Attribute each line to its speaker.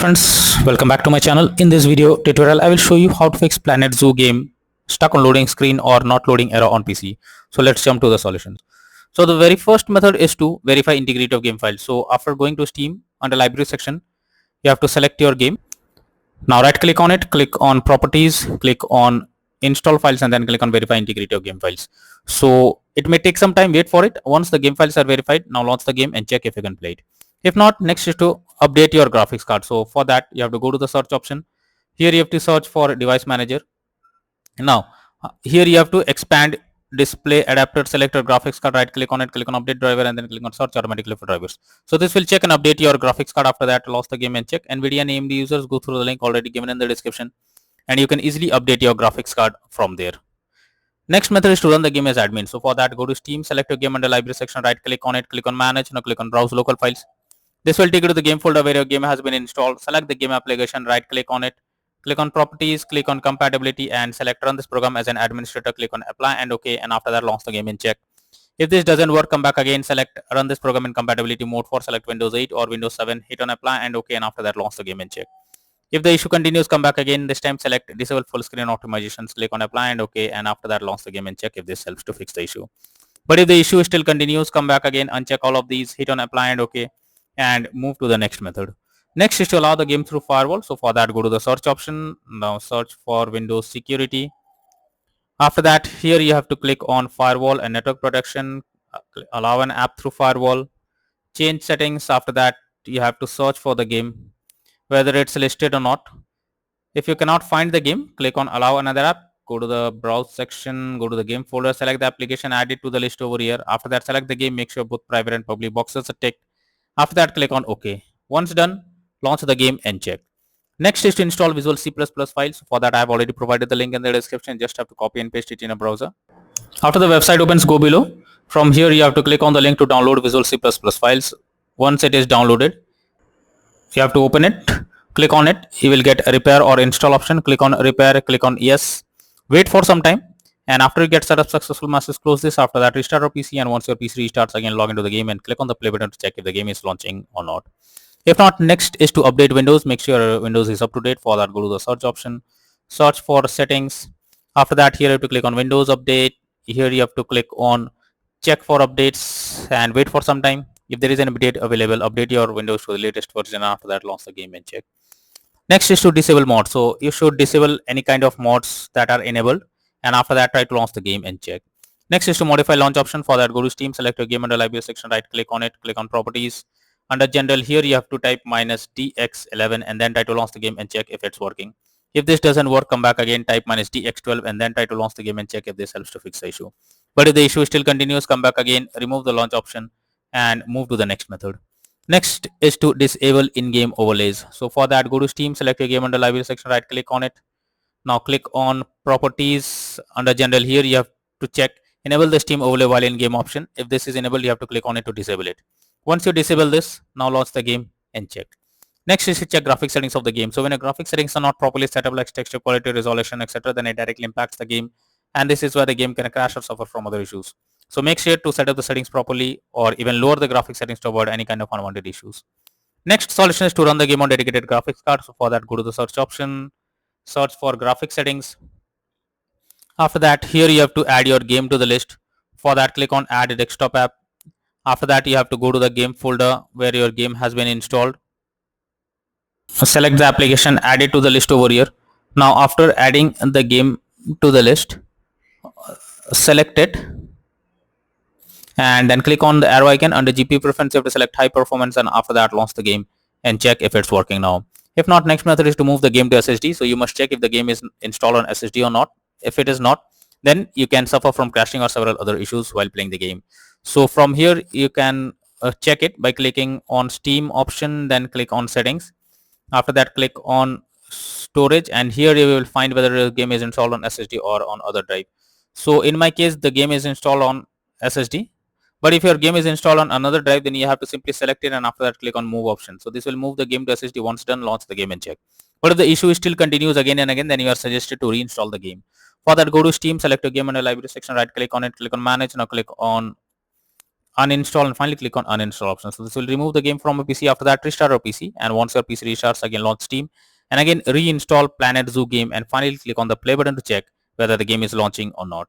Speaker 1: Friends, welcome back to my channel. In this video tutorial I will show you how to fix Planet Zoo game stuck on loading screen or not loading error on PC. So let's jump to the solutions. So the very first method is to verify integrity of game file. So after going to Steam, under library section you have to select your game. Now right click on it, click on properties, click on install files, and then click on verify integrity of game files. So it may take some time, wait for it. Once the game files are verified, now launch the game and check if you can play it. If not, next is to update your graphics card. So for that you have to go to the search option. Here you have to search for device manager. Now here you have to expand display adapter, select your graphics card, right click on it, click on update driver, and then click on search automatically for drivers. So this will check and update your graphics card. After that, launch the game and check. NVIDIA and AMD users, go through the link already given in the description, and you can easily update your graphics card from there. Next method is to run the game as admin. So for that, go to Steam, select your game under library section, right click on it, click on manage, now click on browse local files. This will take you to the game folder where your game has been installed. Select the game application, right click on it, click on properties, click on compatibility, and select run this program as an administrator. Click on apply and OK, and after that launch the game and check. If this doesn't work, come back again, select run this program in compatibility mode for select Windows 8 or Windows 7, hit on apply and OK, and after that launch the game and check. If the issue continues, come back again, this time select disable full screen optimizations, click on apply and OK, and after that launch the game and check if this helps to fix the issue. But if the issue still continues, come back again, uncheck all of these, hit on apply and OK, and move to the next method. Next is to allow the game through firewall. So for that, go to the search option. Now search for Windows security. After that, here you have to click on firewall and network protection, allow an app through firewall, change settings. After that, you have to search for the game, whether it's listed or not. If you cannot find the game, click on allow another app, go to the browse section, go to the game folder, select the application, add it to the list over here. After that, select the game, make sure both private and public boxes are ticked. After that, click on OK. Once done, launch the game and check. Next is to install Visual C++ files. For that, I have already provided the link in the description. Just have to copy and paste it in a browser. After the website opens, go below. From here, you have to click on the link to download Visual C++ files. Once it is downloaded, you have to open it. Click on it. You will get a repair or install option. Click on repair. Click on yes. Wait for some time. And after you get set up successful message, close this. After that, restart your PC, and once your PC restarts again, log into the game and click on the play button to check if the game is launching or not. If not, next is to update Windows. Make sure Windows is up to date. For that, go to the search option, search for settings. After that, here you have to click on Windows Update. Here you have to click on check for updates and wait for some time. If there is an update available, update your Windows to the latest version. After that, launch the game and check. Next is to disable mods. So you should disable any kind of mods that are enabled, and after that try to launch the game and check. Next is to modify launch option. For that, go to Steam, select your game under library section, right click on it, click on properties. Under general, here you have to type -dx11 and then try to launch the game and check if it's working. If this doesn't work, come back again, type -dx12 and then try to launch the game and check if this helps to fix the issue. But if the issue still continues, come back again, remove the launch option and move to the next method. Next is to disable in-game overlays. So for that, go to Steam, select your game under library section, right click on it. Now click on properties. Under general, here you have to check enable the Steam overlay while in-game option. If this is enabled, you have to click on it to disable it. Once you disable this, now launch the game and check. Next is to check graphic settings of the game. So when a graphic settings are not properly set up, like texture quality, resolution, etc., then it directly impacts the game, and this is where the game can crash or suffer from other issues. So make sure to set up the settings properly or even lower the graphic settings to avoid any kind of unwanted issues. Next solution is to run the game on dedicated graphics card. So for that, go to the search option, search for graphic settings. After that, here you have to add your game to the list. For that, click on add a desktop app. After that, you have to go to the game folder where your game has been installed. Select the application, add it to the list over here. Now after adding the game to the list, select it and then click on the arrow icon. Under GPU preference, you have to select high performance, and after that launch the game and check if it's working now. If not, next method is to move the game to SSD. So you must check if the game is installed on SSD or not. If it is not, then you can suffer from crashing or several other issues while playing the game. So from here you can check it by clicking on Steam option, then click on settings. After that, click on storage, and here you will find whether the game is installed on SSD or on other drive. So in my case, the game is installed on SSD. But if your game is installed on another drive, then you have to simply select it and after that click on move option. So this will move the game to SSD. Once done, launch the game and check. But if the issue still continues again and again, then you are suggested to reinstall the game. For that, go to Steam, select your game under library section, right click on it, click on manage. Now click on uninstall, and finally click on uninstall option. So this will remove the game from a PC. After that, restart your PC, and once your PC restarts, again launch Steam and again reinstall Planet Zoo game, and finally click on the play button to check whether the game is launching or not.